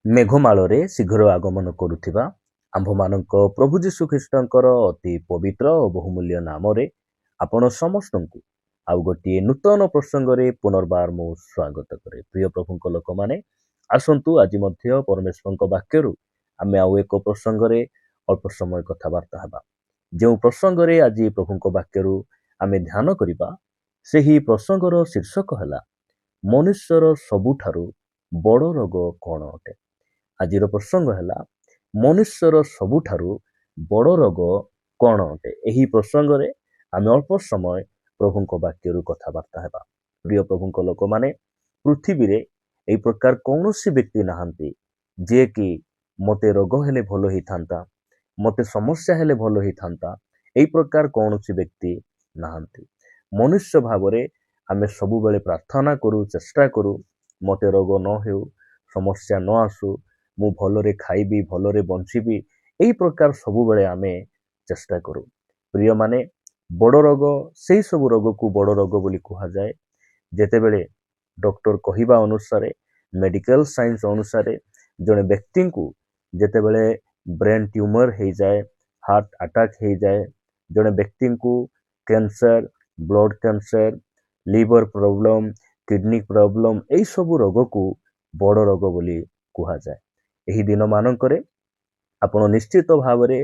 ମେଘମାଳରେ ଶୀଘ୍ର ଆଗମନ କରୁଥିବା ଆମ୍ଭମାନଙ୍କ ପ୍ରଭୁ ଯୀଶୁଖ୍ରୀଷ୍ଟଙ୍କର ଅତି ପବିତ୍ର ଓ ବହୁମୂଲ୍ୟ ନାମରେ ଆପଣ ସମସ୍ତଙ୍କୁ ଆଉ ଗୋଟିଏ ନୂତନ ପ୍ରସଙ୍ଗରେ ପୁନର୍ବାର ମୁଁ ସ୍ୱାଗତ କରେ। ପ୍ରିୟ ପ୍ରଭୁଙ୍କ ଲୋକମାନେ, ଆସନ୍ତୁ ଆଜି ମଧ୍ୟ ପରମେଶ୍ୱରଙ୍କ ବାକ୍ୟରୁ ଆମେ ଆଉ ଏକ ପ୍ରସଙ୍ଗରେ ଅଳ୍ପ ସମୟ କଥାବାର୍ତ୍ତା ହେବା। ଯେଉଁ ପ୍ରସଙ୍ଗରେ ଆଜି ପ୍ରଭୁଙ୍କ ବାକ୍ୟରୁ ଆମେ ଧ୍ୟାନ କରିବା, ସେହି ପ୍ରସଙ୍ଗର ଶୀର୍ଷକ ହେଲା ମନୁଷ୍ୟର ସବୁଠାରୁ ବଡ଼ ରୋଗ କ'ଣ ଅଟେ। ଆଜିର ପ୍ରସଙ୍ଗ ହେଲା ମନୁଷ୍ୟର ସବୁଠାରୁ ବଡ଼ ରୋଗ କ'ଣ ଅଟେ। ଏହି ପ୍ରସଙ୍ଗରେ ଆମେ ଅଳ୍ପ ସମୟ ପ୍ରଭୁଙ୍କ ବାକ୍ୟରୁ କଥାବାର୍ତ୍ତା ହେବା। ପ୍ରିୟ ପ୍ରଭୁଙ୍କ ଲୋକମାନେ, ପୃଥିବୀରେ ଏହି ପ୍ରକାର କୌଣସି ବ୍ୟକ୍ତି ନାହାନ୍ତି ଯିଏକି ମୋତେ ରୋଗ ହେଲେ ଭଲ ହେଇଥାନ୍ତା, ମୋତେ ସମସ୍ୟା ହେଲେ ଭଲ ହେଇଥାନ୍ତା। ଏହି ପ୍ରକାର କୌଣସି ବ୍ୟକ୍ତି ନାହାନ୍ତି। ମନୁଷ୍ୟ ଭାବରେ ଆମେ ସବୁବେଳେ ପ୍ରାର୍ଥନା କରୁ, ଚେଷ୍ଟା କରୁ, ମୋତେ ରୋଗ ନ ହେଉ, ସମସ୍ୟା ନ ଆସୁ, ମୁଁ ଭଲରେ ଖାଇବି, ଭଲରେ ବଞ୍ଚିବି, ଏହି ପ୍ରକାର ସବୁବେଳେ ଆମେ ଚେଷ୍ଟା କରୁ। ପ୍ରିୟମାନେ, ବଡ଼ ରୋଗ, ସେହି ସବୁ ରୋଗକୁ ବଡ଼ ରୋଗ ବୋଲି କୁହାଯାଏ ଯେତେବେଳେ ଡକ୍ଟର କହିବା ଅନୁସାରେ, ମେଡିକାଲ ସାଇନ୍ସ ଅନୁସାରେ ଜଣେ ବ୍ୟକ୍ତିଙ୍କୁ ଯେତେବେଳେ ବ୍ରେନ୍ ଟ୍ୟୁମର ହେଇଯାଏ, ହାର୍ଟ ଆଟାକ୍ ହେଇଯାଏ, ଜଣେ ବ୍ୟକ୍ତିଙ୍କୁ cancer, blood cancer, liver problem, kidney problem, ଏହିସବୁ ରୋଗକୁ ବଡ଼ ରୋଗ ବୋଲି କୁହାଯାଏ। ଏହି ଦିନମାନଙ୍କରେ ଆପଣ ନିଶ୍ଚିତ ଭାବରେ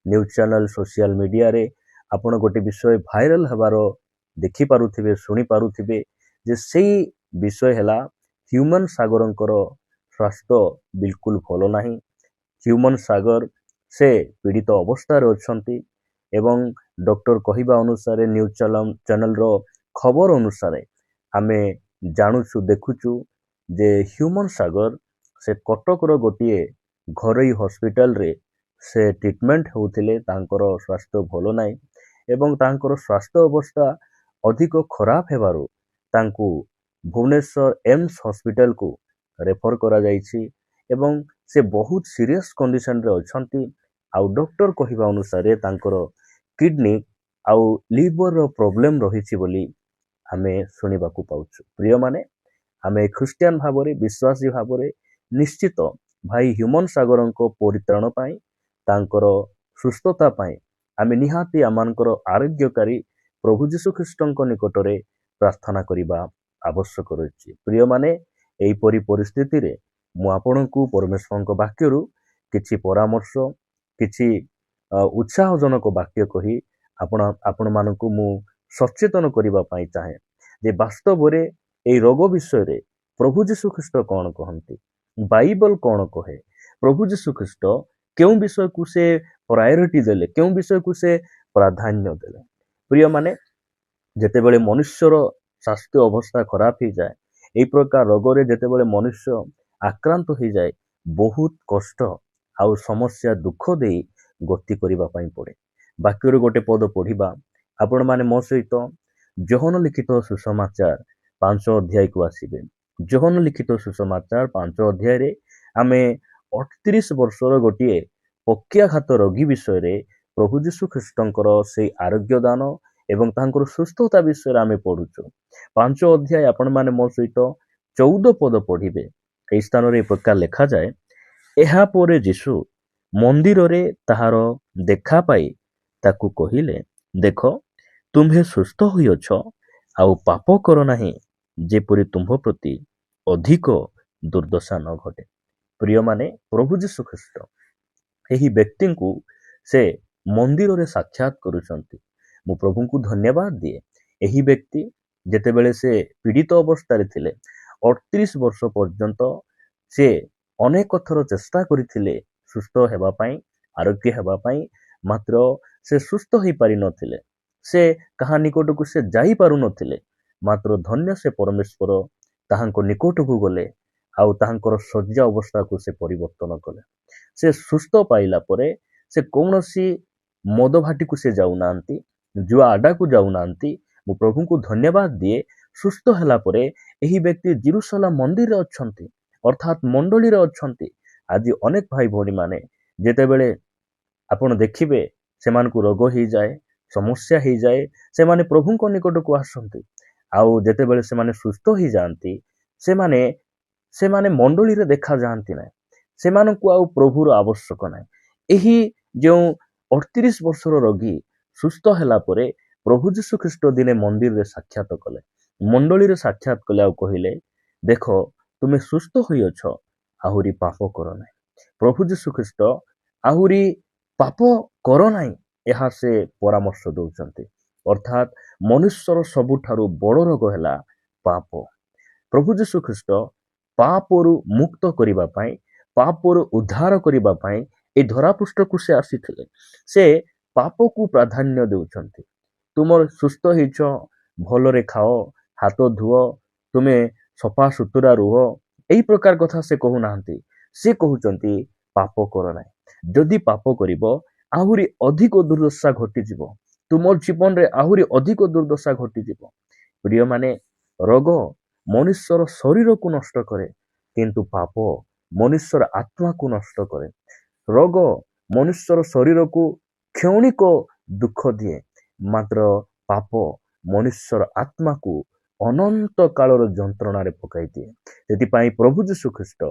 ନ୍ୟୁଜ୍ ଚ୍ୟାନେଲ, ସୋସିଆଲ ମିଡ଼ିଆରେ ଆପଣ ଗୋଟେ ବିଷୟ ଭାଇରାଲ ହେବାର ଦେଖିପାରୁଥିବେ, ଶୁଣିପାରୁଥିବେ ଯେ ସେଇ ବିଷୟ ହେଲା ହ୍ୟୁମାନ ସାଗରଙ୍କର ସ୍ୱାସ୍ଥ୍ୟ ବିଲକୁଲ ଭଲ ନାହିଁ। ହ୍ୟୁମାନ ସାଗର ସେ ପୀଡ଼ିତ ଅବସ୍ଥାରେ ଅଛନ୍ତି ଏବଂ ଡକ୍ଟର କହିବା ଅନୁସାରେ, ନ୍ୟୁଜ୍ ଚ୍ୟାନେଲର ଖବର ଅନୁସାରେ ଆମେ ଜାଣୁଛୁ, ଦେଖୁଛୁ ଯେ ହ୍ୟୁମାନ ସାଗର ସେ କଟକର ଗୋଟିଏ ଘରୋଇ ହସ୍ପିଟାଲରେ ସେ ଟ୍ରିଟମେଣ୍ଟ ହେଉଥିଲେ। ତାଙ୍କର ସ୍ୱାସ୍ଥ୍ୟ ଭଲ ନାହିଁ ଏବଂ ତାଙ୍କର ସ୍ୱାସ୍ଥ୍ୟ ଅବସ୍ଥା ଅଧିକ ଖରାପ ହେବାରୁ ତାଙ୍କୁ ଭୁବନେଶ୍ୱର ଏମ୍ସ ହସ୍ପିଟାଲକୁ ରେଫର କରାଯାଇଛି ଏବଂ ସେ ବହୁତ ସିରିୟସ୍ କଣ୍ଡିସନରେ ଅଛନ୍ତି। ଆଉ ଡକ୍ଟର କହିବା ଅନୁସାରେ ତାଙ୍କର କିଡନୀ ଆଉ ଲିଭରର ପ୍ରୋବ୍ଲେମ ରହିଛି ବୋଲି ଆମେ ଶୁଣିବାକୁ ପାଉଛୁ। ପ୍ରିୟମାନେ, ଆମେ ଖ୍ରୀଷ୍ଟିଆନ ଭାବରେ, ବିଶ୍ୱାସୀ ଭାବରେ ନିଶ୍ଚିତ ଭାଇ ହ୍ୟୁମାନ ସାଗରଙ୍କ ପରିତ୍ରାଣ ପାଇଁ, ତାଙ୍କର ସୁସ୍ଥତା ପାଇଁ ଆମେ ନିହାତି ଆମମାନଙ୍କର ଆରୋଗ୍ୟକାରୀ ପ୍ରଭୁ ଯୀଶୁଖ୍ରୀଷ୍ଟଙ୍କ ନିକଟରେ ପ୍ରାର୍ଥନା କରିବା ଆବଶ୍ୟକ ରହିଛି। ପ୍ରିୟମାନେ, ଏହିପରି ପରିସ୍ଥିତିରେ ମୁଁ ଆପଣଙ୍କୁ ପରମେଶ୍ୱରଙ୍କ ବାକ୍ୟରୁ କିଛି ପରାମର୍ଶ, କିଛି ଉତ୍ସାହଜନକ ବାକ୍ୟ କହି ଆପଣମାନଙ୍କୁ ମୁଁ ସଚେତନ କରିବା ପାଇଁ ଚାହେଁ ଯେ ବାସ୍ତବରେ ଏହି ରୋଗ ବିଷୟରେ ପ୍ରଭୁ ଯୀଶୁଖ୍ରୀଷ୍ଟ କ'ଣ କହନ୍ତି, ବାଇବଲ କ'ଣ କହେ, ପ୍ରଭୁ ଯୀଶୁଖ୍ରୀଷ୍ଟ କେଉଁ ବିଷୟକୁ ସେ ପ୍ରାୟୋରିଟି ଦେଲେ, କେଉଁ ବିଷୟକୁ ସେ ପ୍ରାଧାନ୍ୟ ଦେଲେ। ପ୍ରିୟମାନେ, ଯେତେବେଳେ ମନୁଷ୍ୟର ସ୍ୱାସ୍ଥ୍ୟ ଅବସ୍ଥା ଖରାପ ହେଇଯାଏ, ଏହି ପ୍ରକାର ରୋଗରେ ଯେତେବେଳେ ମନୁଷ୍ୟ ଆକ୍ରାନ୍ତ ହେଇଯାଏ, ବହୁତ କଷ୍ଟ ଆଉ ସମସ୍ୟା, ଦୁଃଖ ଦେଇ ଗତି କରିବା ପାଇଁ ପଡ଼େ। ବାକ୍ୟରୁ ଗୋଟେ ପଦ ପଢ଼ିବା, ଆପଣମାନେ ମୋ ସହିତ ଯୋହନ ଲିଖିତ ସୁସମାଚାର 5 ଅଧ୍ୟାୟକୁ ଆସିବେ। ଯୋହନ ଲିଖିତ ସୁସମାଚାର 5 ଅଧ୍ୟାୟରେ ଆମେ 38 ବର୍ଷର ଗୋଟିଏ ପକ୍ଷାଘାତ ରୋଗୀ ବିଷୟରେ ପ୍ରଭୁ ଯୀଶୁଖ୍ରୀଷ୍ଟଙ୍କର ସେଇ ଆରୋଗ୍ୟ ଦାନ ଏବଂ ତାଙ୍କର ସୁସ୍ଥତା ବିଷୟରେ ଆମେ ପଢୁଛୁ। 5 ଅଧ୍ୟାୟ ଆପଣମାନେ ମୋ ସହିତ 14 ପଦ ପଢିବେ। ଏହି ସ୍ଥାନରେ ଏ ପ୍ରକାର ଲେଖାଯାଏ, ଏହା ପରେ ଯୀଶୁ ମନ୍ଦିରରେ ତାହାର ଦେଖା ପାଇ ତାକୁ କହିଲେ, ଦେଖ, ତୁମ୍ଭେ ସୁସ୍ଥ ହୋଇଅଛ, ଆଉ ପାପ କର ନାହିଁ, ଯେପରି ତୁମ୍ଭ ପ୍ରତି ଅଧିକ ଦୁର୍ଦ୍ଦଶା ନ ଘଟେ। ପ୍ରିୟମାନେ, ପ୍ରଭୁ ଯୀଶୁଖ୍ରୀଷ୍ଟ ଏହି ବ୍ୟକ୍ତିଙ୍କୁ ସେ ମନ୍ଦିରରେ ସାକ୍ଷାତ କରୁଛନ୍ତି। ମୁଁ ପ୍ରଭୁଙ୍କୁ ଧନ୍ୟବାଦ ଦିଏ। ଏହି ବ୍ୟକ୍ତି ଯେତେବେଳେ ସେ ପୀଡ଼ିତ ଅବସ୍ଥାରେ ଥିଲେ, 38 ବର୍ଷ ପର୍ଯ୍ୟନ୍ତ ସେ ଅନେକ ଥର ଚେଷ୍ଟା କରିଥିଲେ ସୁସ୍ଥ ହେବା ପାଇଁ, ଆରୋଗ୍ୟ ହେବା ପାଇଁ, ମାତ୍ର ସେ ସୁସ୍ଥ ହେଇପାରିନଥିଲେ। ସେ କାହା ନିକଟକୁ ସେ ଯାଇପାରୁନଥିଲେ। ମାତ୍ର ଧନ୍ୟ ସେ ପରମେଶ୍ୱର ତାହାଙ୍କ ନିକଟକୁ ଗଲେ ଆଉ ତାହାଙ୍କର ଶଯ୍ୟା ଅବସ୍ଥାକୁ ସେ ପରିବର୍ତ୍ତନ କଲେ। ସେ ସୁସ୍ଥ ପାଇଲା ପରେ ସେ କୌଣସି ମଦ ଭାଟିକୁ ସେ ଯାଉନାହାନ୍ତି, ଜୁଆ ଆଡାକୁ ଯାଉନାହାନ୍ତି। ମୁଁ ପ୍ରଭୁଙ୍କୁ ଧନ୍ୟବାଦ ଦିଏ। ସୁସ୍ଥ ହେଲା ପରେ ଏହି ବ୍ୟକ୍ତି ଜେରୁସାଲେମ ମନ୍ଦିରରେ ଅଛନ୍ତି, ଅର୍ଥାତ୍ ମଣ୍ଡଳୀରେ ଅଛନ୍ତି। ଆଜି ଅନେକ ଭାଇ ଭଉଣୀମାନେ ଯେତେବେଳେ ଆପଣ ଦେଖିବେ ସେମାନଙ୍କୁ ରୋଗ ହେଇଯାଏ, ସମସ୍ୟା ହେଇଯାଏ, ସେମାନେ ପ୍ରଭୁଙ୍କ ନିକଟକୁ ଆସନ୍ତି। ଆଉ ଯେତେବେଳେ ସେମାନେ ସୁସ୍ଥ ହେଇଯାଆନ୍ତି, ସେମାନେ ମଣ୍ଡଳୀରେ ଦେଖାଯାଆନ୍ତି ନାହିଁ। ସେମାନଙ୍କୁ ଆଉ ପ୍ରଭୁର ଆବଶ୍ୟକ ନାହିଁ। ଏହି ଯେଉଁ 38 ବର୍ଷର ରୋଗୀ ସୁସ୍ଥ ହେଲା ପରେ ପ୍ରଭୁ ଯୀଶୁ ଖ୍ରୀଷ୍ଟ ଦିନେ ମନ୍ଦିରରେ ସାକ୍ଷାତ କଲେ, ମଣ୍ଡଳୀରେ ସାକ୍ଷାତ କଲେ ଆଉ କହିଲେ, ଦେଖ ତୁମେ ସୁସ୍ଥ ହୋଇଅଛ, ଆହୁରି ପାପ କର ନାହିଁ। ପ୍ରଭୁ ଯୀଶୁ ଖ୍ରୀଷ୍ଟ ଆହୁରି ପାପ କର ନାହିଁ ଏହା ସେ ପରାମର୍ଶ ଦେଉଛନ୍ତି। ଅର୍ଥାତ୍ ମନୁଷ୍ୟର ସବୁଠାରୁ ବଡ଼ ରୋଗ ହେଲା ପାପ। ପ୍ରଭୁ ଯୀଶୁ ଖ୍ରୀଷ୍ଟ ପାପରୁ ମୁକ୍ତ କରିବା ପାଇଁ, ପାପରୁ ଉଦ୍ଧାର କରିବା ପାଇଁ ଏ ଧରାପୃଷ୍ଠକୁ ସେ ଆସିଥିଲେ। ସେ ପାପକୁ ପ୍ରାଧାନ୍ୟ ଦେଉଛନ୍ତି। ତୁମର ସୁସ୍ଥ ହେଇଛ, ଭଲରେ ଖାଅ, ହାତ ଧୁଅ, ତୁମେ ସଫା ସୁତୁରା ରୁହ, ଏହି ପ୍ରକାର କଥା ସେ କହୁନାହାନ୍ତି। ସେ କହୁଛନ୍ତି ପାପ କର ନାହିଁ। ଯଦି ପାପ କରିବ ଆହୁରି ଅଧିକ ଦୁର୍ଦ୍ଦଶା ଘଟିଯିବ, ତୁମ ଜୀବନରେ ଆହୁରି ଅଧିକ ଦୁର୍ଦ୍ଦଶା ଘଟିଯିବ। ପ୍ରିୟମାନେ, ରୋଗ ମନୁଷ୍ୟର ଶରୀରକୁ ନଷ୍ଟ କରେ, କିନ୍ତୁ ପାପ ମନୁଷ୍ୟର ଆତ୍ମାକୁ ନଷ୍ଟ କରେ। ରୋଗ ମନୁଷ୍ୟର ଶରୀରକୁ କ୍ଷଣିକ ଦୁଃଖ ଦିଏ, ମାତ୍ର ପାପ ମନୁଷ୍ୟର ଆତ୍ମାକୁ ଅନନ୍ତ କାଳର ଯନ୍ତ୍ରଣାରେ ପକାଇ ଦିଏ। ସେଥିପାଇଁ ପ୍ରଭୁ ଯୀଶୁ ଖ୍ରୀଷ୍ଟ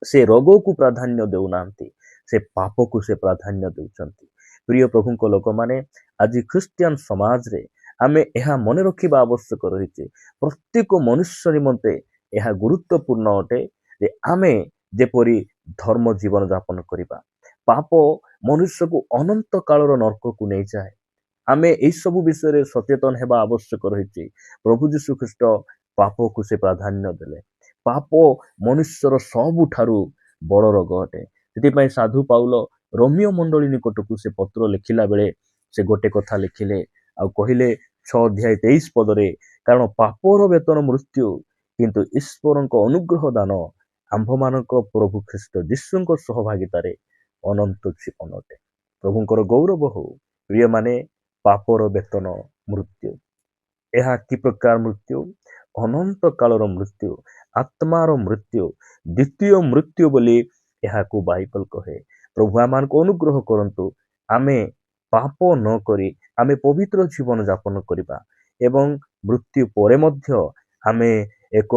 ସେ ରୋଗକୁ ପ୍ରାଧାନ୍ୟ ଦେଉନାହାନ୍ତି, ସେ ପାପକୁ ସେ ପ୍ରାଧାନ୍ୟ ଦେଉଛନ୍ତି। ପ୍ରିୟ ପ୍ରଭୁଙ୍କ ଲୋକମାନେ, ଆଜି ଖ୍ରୀଷ୍ଟିଆନ ସମାଜରେ ଆମେ ଏହା ମନେ ରଖିବା ଆବଶ୍ୟକ ରହିଛି। ପ୍ରତ୍ୟେକ ମନୁଷ୍ୟ ନିମନ୍ତେ ଏହା ଗୁରୁତ୍ୱପୂର୍ଣ୍ଣ ଅଟେ ଯେ ଆମେ ଯେପରି ଧର୍ମ ଜୀବନ ଯାପନ କରିବା। ପାପ ମନୁଷ୍ୟକୁ ଅନନ୍ତ କାଳର ନର୍କକୁ ନେଇଯାଏ। ଆମେ ଏହିସବୁ ବିଷୟରେ ସଚେତନ ହେବା ଆବଶ୍ୟକ ରହିଛି। ପ୍ରଭୁ ଯୀଶୁ ଖ୍ରୀଷ୍ଟ ପାପକୁ ସେ ପ୍ରାଧାନ୍ୟ ଦେଲେ। ପାପ ମନୁଷ୍ୟର ସବୁଠାରୁ ବଡ଼ ରୋଗ ଅଟେ। ସେଥିପାଇଁ ସାଧୁ ପାଉଲ ରୋମିଓ ମଣ୍ଡଳୀ ନିକଟକୁ ସେ ପତ୍ର ଲେଖିଲା ବେଳେ ସେ ଗୋଟେ କଥା ଲେଖିଲେ ଆଉ କହିଲେ 6:23 କାରଣ ପାପର ବେତନ ମୃତ୍ୟୁ, କିନ୍ତୁ ଈଶ୍ୱରଙ୍କ ଅନୁଗ୍ରହ ଦାନ ଆମ୍ଭମାନଙ୍କ ପ୍ରଭୁ ଖ୍ରୀଷ୍ଟ ଯୀଶୁଙ୍କ ସହଭାଗିତାରେ ଅନନ୍ତ ଜୀବନ ଅଟେ। ପ୍ରଭୁଙ୍କର ଗୌରବ ହଉ। ପ୍ରିୟମାନେ, ପାପର ବେତନ ମୃତ୍ୟୁ। ଏହା କି ପ୍ରକାର ମୃତ୍ୟୁ? ଅନନ୍ତ କାଳର ମୃତ୍ୟୁ, ଆତ୍ମାର ମୃତ୍ୟୁ, ଦ୍ୱିତୀୟ ମୃତ୍ୟୁ ବୋଲି ଏହାକୁ ବାଇବଲ କହେ। ପ୍ରଭୁ ଆମମାନଙ୍କୁ ଅନୁଗ୍ରହ କରନ୍ତୁ, ଆମେ ପାପ ନ କରି ଆମେ ପବିତ୍ର ଜୀବନ ଯାପନ କରିବା ଏବଂ ମୃତ୍ୟୁ ପରେ ମଧ୍ୟ ଆମେ ଏକ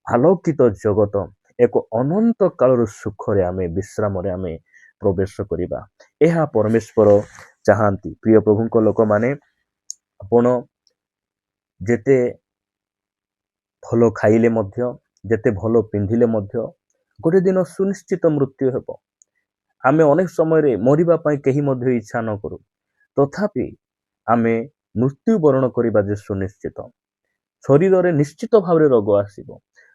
ଆଲୋକିତ ଜଗତ, ଏକ ଅନନ୍ତ କାଳର ସୁଖରେ ଆମେ ବିଶ୍ରାମରେ ଆମେ ପ୍ରବେଶ କରିବା। ଏହା ପରମେଶ୍ୱର ଚାହାନ୍ତି। ପ୍ରିୟ ପ୍ରଭୁଙ୍କ ଲୋକମାନେ, ଆପଣ ଯେତେ ଭଲ ଖାଇଲେ ମଧ୍ୟ, ଯେତେ ଭଲ ପିନ୍ଧିଲେ ମଧ୍ୟ ଗୋଟେ ଦିନ ସୁନିଶ୍ଚିତ ମୃତ୍ୟୁ ହେବ। ଆମେ ଅନେକ ସମୟରେ ମରିବା ପାଇଁ କେହି ମଧ୍ୟ ଇଚ୍ଛା ନ କରୁ, ତଥାପି ଆମେ ମୃତ୍ୟୁବରଣ କରିବା ଯେ ସୁନିଶ୍ଚିତ। ଶରୀରରେ ନିଶ୍ଚିତ ଭାବରେ ରୋଗ ଆସିବ।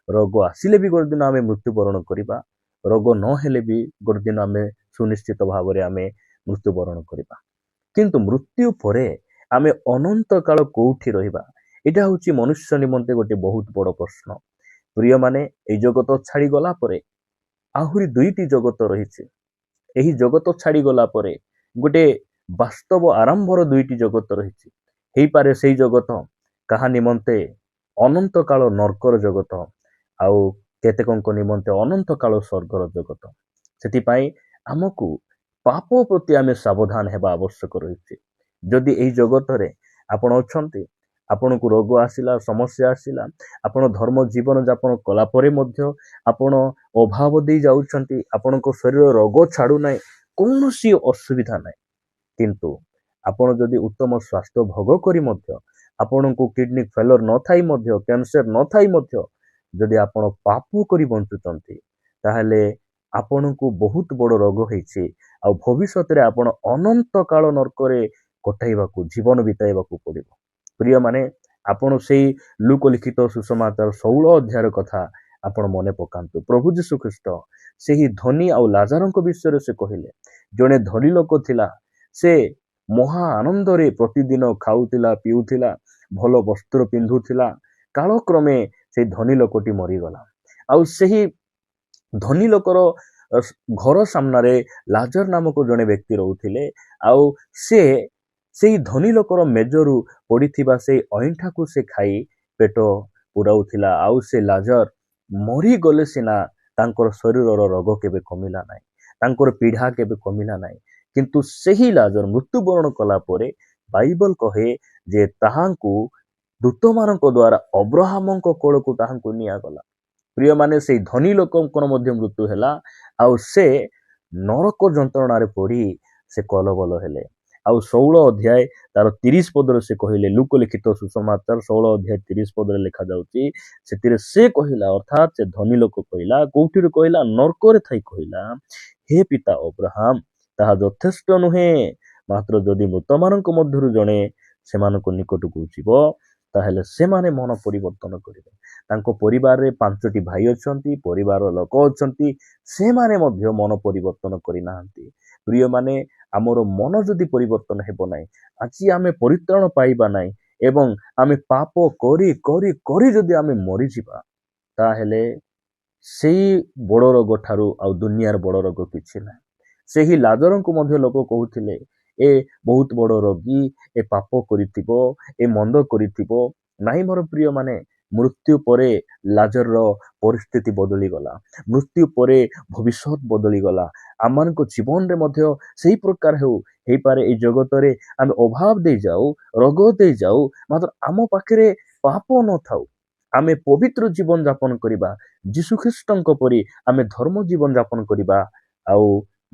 ରୋଗ ଆସିଲେ ବି ଗୋଟେ ଦିନ ଆମେ ମୃତ୍ୟୁବରଣ କରିବା, ରୋଗ ନ ହେଲେ ବି ଗୋଟେ ଦିନ ଆମେ ସୁନିଶ୍ଚିତ ଭାବରେ ଆମେ ମୃତ୍ୟୁବରଣ କରିବା। କିନ୍ତୁ ମୃତ୍ୟୁ ପରେ ଆମେ ଅନନ୍ତ କାଳ କୋଉଠି ରହିବା, ଏଇଟା ହେଉଛି ମନୁଷ୍ୟ ନିମନ୍ତେ ଗୋଟେ ବହୁତ ବଡ଼ ପ୍ରଶ୍ନ। ପ୍ରିୟମାନେ, ଏଇ ଜଗତ ଛାଡ଼ିଗଲା ପରେ ଆହୁରି 2ଟି ଜଗତ ରହିଛି। ଏହି ଜଗତ ଛାଡ଼ିଗଲା ପରେ ଗୋଟେ ବାସ୍ତବ ଆରମ୍ଭର 2ଟି ଜଗତ ରହିଛି। ହେଇପାରେ ସେଇ ଜଗତ କାହା ନିମନ୍ତେ ଅନନ୍ତ କାଳ ନର୍କର ଜଗତ, ଆଉ କେତେକଙ୍କ ନିମନ୍ତେ ଅନନ୍ତ କାଳ ସ୍ୱର୍ଗର ଜଗତ। ସେଥିପାଇଁ ଆମକୁ ପାପ ପ୍ରତି ଆମେ ସାବଧାନ ହେବା ଆବଶ୍ୟକ ରହିଛି। ଯଦି ଏହି ଜଗତରେ ଆପଣ ଅଛନ୍ତି, ଆପଣଙ୍କୁ ରୋଗ ଆସିଲା, ସମସ୍ୟା ଆସିଲା, ଆପଣ ଧର୍ମ ଜୀବନ ଯାପନ କଲା ପରେ ମଧ୍ୟ ଆପଣ ଅଭାବ ଦେଇ ଯାଉଛନ୍ତି, ଆପଣଙ୍କ ଶରୀର ରୋଗ ଛାଡ଼ୁନାହିଁ, କୌଣସି ଅସୁବିଧା ନାହିଁ। କିନ୍ତୁ ଆପଣ ଯଦି ଉତ୍ତମ ସ୍ୱାସ୍ଥ୍ୟ ଭୋଗ କରି ମଧ୍ୟ, ଆପଣଙ୍କୁ କିଡନୀ ଫେଲର ନଥାଇ ମଧ୍ୟ, କ୍ୟାନ୍ସର ନଥାଇ ମଧ୍ୟ ଯଦି ଆପଣ ପାପ କରି ବଞ୍ଚୁଛନ୍ତି, ତାହେଲେ ଆପଣଙ୍କୁ ବହୁତ ବଡ଼ ରୋଗ ହେଇଛି। ଆଉ ଭବିଷ୍ୟତରେ ଆପଣ ଅନନ୍ତ କାଳ ନର୍କରେ କଟାଇବାକୁ, ଜୀବନ ବିତାଇବାକୁ ପଡ଼ିବ। ପ୍ରିୟମାନେ, ଆପଣ ସେଇ ଲୁକ ଲିଖିତ ସୁସମାଚାର 16 ଅଧ୍ୟାୟର କଥା ଆପଣ ମନେ ପକାନ୍ତୁ। ପ୍ରଭୁ ଯୀଶୁ ଖ୍ରୀଷ୍ଟ ସେହି ଧନୀ ଆଉ ଲାଜାରଙ୍କ ବିଷୟରେ ସେ କହିଲେ। ଜଣେ ଧନୀ ଲୋକ ଥିଲା, ସେ ମହା ଆନନ୍ଦରେ ପ୍ରତିଦିନ ଖାଉଥିଲା, ପିଉଥିଲା, ଭଲ ବସ୍ତ୍ର ପିନ୍ଧୁଥିଲା। କାଳକ୍ରମେ ସେଇ ଧନୀ ଲୋକଟି ମରିଗଲା। ଆଉ ସେହି ଧନୀ ଲୋକର ଘର ସାମ୍ନାରେ ଲାଜର ନାମକ ଜଣେ ବ୍ୟକ୍ତି ରହୁଥିଲେ। ଆଉ ସେ ସେଇ ଧନୀ ଲୋକର ମେଜରୁ ପଡ଼ିଥିବା ସେଇ ଅଇଁଠାକୁ ସେ ଖାଇ ପେଟ ପୁରାଉଥିଲା। ଆଉ ସେ ଲାଜର ମରିଗଲେ ସିନା ତାଙ୍କର ଶରୀରର ରୋଗ କେବେ କମିଲା ନାହିଁ, ତାଙ୍କର ପୀଡ଼ା କେବେ କମିଲା ନାହିଁ। କିନ୍ତୁ ସେହି ଲାଜର ମୃତ୍ୟୁବରଣ କଲା ପରେ ବାଇବଲ କହେ ଯେ ତାହାଙ୍କୁ ଦୂତମାନଙ୍କ ଦ୍ୱାରା ଅବ୍ରାହମଙ୍କ କୋଳକୁ ତାହାଙ୍କୁ ନିଆଗଲା। ପ୍ରିୟମାନେ ସେଇ ଧନୀ ଲୋକଙ୍କର ମଧ୍ୟ ମୃତ୍ୟୁ ହେଲା ଆଉ ସେ ନରକ ଯନ୍ତ୍ରଣାରେ ପଡି ସେ କଲବଲ ହେଲେ। ଆଉ 16 ଅଧ୍ୟାୟ ତାର 30 ପଦରେ ସେ କହିଲେ, ଲୁକ ଲିଖିତ ସୁସମାଚାର 16 ଅଧ୍ୟାୟ 30 ପଦରେ ଲେଖାଯାଉଛି, ସେଥିରେ ସେ କହିଲା, ଅର୍ଥାତ୍ ସେ ଧନୀ ଲୋକ କହିଲା, କୋଉଠିରୁ କହିଲା? ନର୍କରେ ଥାଇ କହିଲା, ହେ ପିତା ଅବ୍ରାହମ, ତାହା ଯଥେଷ୍ଟ ନୁହେଁ, ମାତ୍ର ଯଦି ମୃତମାନଙ୍କ ମଧ୍ୟରୁ ଜଣେ ସେମାନଙ୍କ ନିକଟକୁ ଯିବ, ତାହେଲେ ସେମାନେ ମନ ପରିବର୍ତ୍ତନ କରିବେ। ତାଙ୍କ ପରିବାରରେ 5ଟି ଭାଇ ଅଛନ୍ତି, ପରିବାରର ଲୋକ ଅଛନ୍ତି, ସେମାନେ ମଧ୍ୟ ମନ ପରିବର୍ତ୍ତନ କରିନାହାନ୍ତି। ପ୍ରିୟମାନେ, ଆମର ମନ ଯଦି ପରିବର୍ତ୍ତନ ହେବ ନାହିଁ, ଆଜି ଆମେ ପରିତ୍ରାଣ ପାଇବା ନାହିଁ ଏବଂ ଆମେ ପାପ କରି କରି କରି ଯଦି ଆମେ ମରିଯିବା, ତାହେଲେ ସେଇ ବଡ଼ ରୋଗ ଠାରୁ ଆଉ ଦୁନିଆର ବଡ଼ ରୋଗ କିଛି ନାହିଁ। ସେହି ଲାଜରଙ୍କୁ ମଧ୍ୟ ଲୋକ କହୁଥିଲେ, ଏ ବହୁତ ବଡ଼ ରୋଗୀ, ଏ ପାପ କରିଥିବ, ଏ ମନ୍ଦ କରିଥିବ। ନାହିଁ ମୋର ପ୍ରିୟମାନେ, ମୃତ୍ୟୁ ପରେ ଲାଜରର ପରିସ୍ଥିତି ବଦଳିଗଲା। ମୃତ୍ୟୁ ପରେ ଭବିଷ୍ୟତ ବଦଳିଗଲା। ଆମମାନଙ୍କ ଜୀବନରେ ମଧ୍ୟ ସେଇ ପ୍ରକାର ହେଇପାରେ। ଏଇ ଜଗତରେ ଆମେ ଅଭାବ ଦେଇଯାଉ, ରୋଗ ଦେଇଯାଉ, ମାତ୍ର ଆମ ପାଖରେ ପାପ ନଥାଉ। ଆମେ ପବିତ୍ର ଜୀବନ ଯାପନ କରିବା, ଯୀଶୁଖ୍ରୀଷ୍ଟଙ୍କ ପରି ଆମେ ଧର୍ମ ଜୀବନ ଯାପନ କରିବା। ଆଉ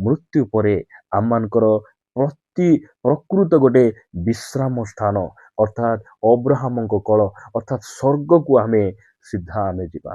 ମୃତ୍ୟୁ ପରେ ଆମମାନଙ୍କର ପ୍ରକୃତ ଗୋଟେ ବିଶ୍ରାମ ସ୍ଥାନ, ଅର୍ଥାତ୍ ଅବ୍ରାହମଙ୍କ କୋଳ, ଅର୍ଥାତ୍ ସ୍ୱର୍ଗକୁ ଆମେ ସିଧା ଯିବା।